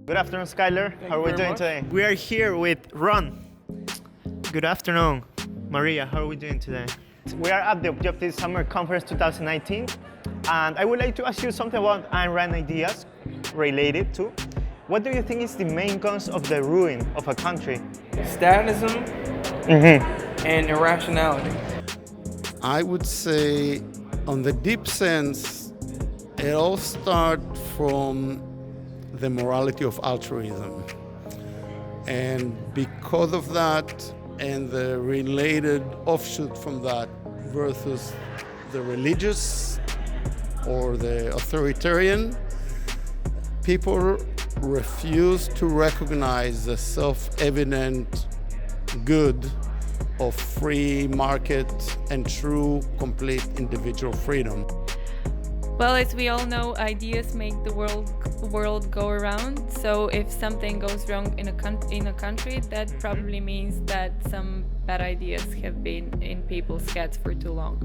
Good afternoon, Skyler. How are we doing today? We are here with Ron. Good afternoon, Mariya. How are we doing today? We are at the Objectivism Summer Conference 2019, and I would like to ask you something about Ayn Rand ideas related to what do you think is the main cause of the ruin of a country? Statism and irrationality. I would say, on the deep sense, it all starts from the morality of altruism. And because of that, and the related offshoot from that versus the religious or the authoritarian, people refuse to recognize the self-evident good of free market and true, complete individual freedom. Well, as we all know, ideas make the world go around. So if something goes wrong in a country, that probably means that some bad ideas have been in people's heads for too long.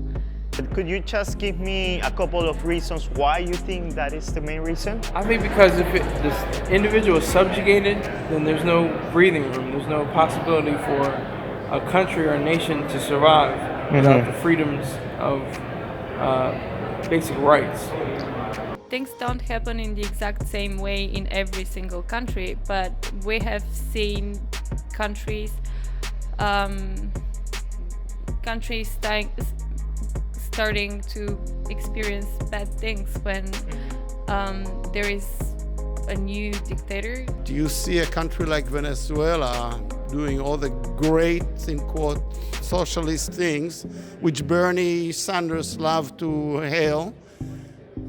Could you just give me a couple of reasons why you think that is the main reason? I think because if this individual is subjugated, then there's no breathing room. There's no possibility for a country or a nation to survive without the freedoms of basic rights. Things don't happen in the exact same way in every single country, but we have seen countries starting to experience bad things when there is a new dictator. Do you see a country like Venezuela doing all the great, in quote, socialist things, which Bernie Sanders loved to hail,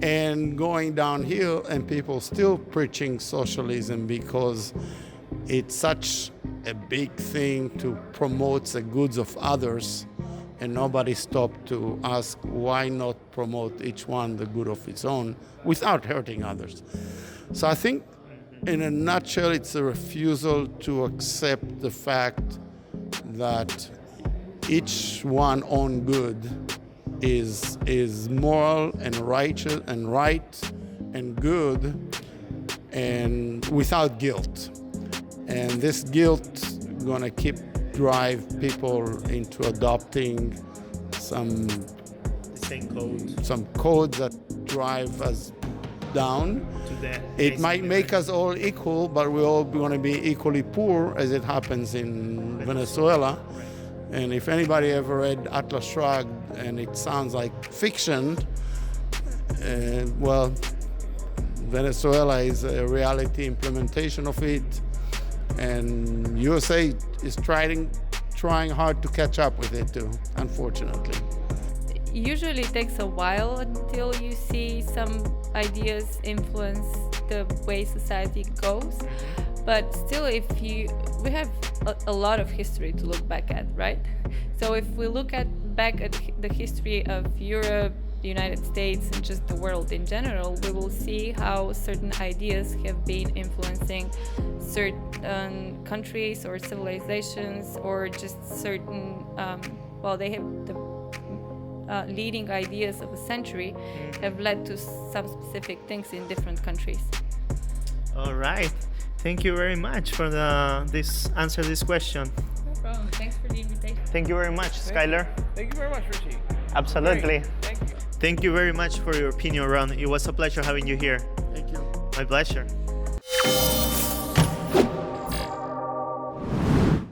and going downhill, and people still preaching socialism because it's such a big thing to promote the goods of others, and nobody stopped to ask why not promote each one the good of its own without hurting others. So I think, in a nutshell, it's a refusal to accept the fact that each one's own good is moral and righteous and right and good and without guilt. And this guilt gonna keep drive people into adopting some code that drive us down. It might make us all equal, but we're all going to be equally poor, as it happens in Venezuela. And if anybody ever read Atlas Shrugged, and it sounds like fiction, well, Venezuela is a reality implementation of it, and USA is trying hard to catch up with it too, unfortunately. Usually it takes a while until you see some ideas influence the way society goes, but still we have a lot of history to look back at, right? So if we look back at the history of Europe, the United States, and just the world in general, we will see how certain ideas have been influencing certain countries or civilizations, or just certain, they have the leading ideas of a century have led to some specific things in different countries. All right. Thank you very much for answer this question. No problem. Thanks for the invitation. Thank you very much, Skyler. Thank you very much, Richie. Absolutely. Thank you. Thank you very much for your opinion, Ron. It was a pleasure having you here. Thank you. My pleasure.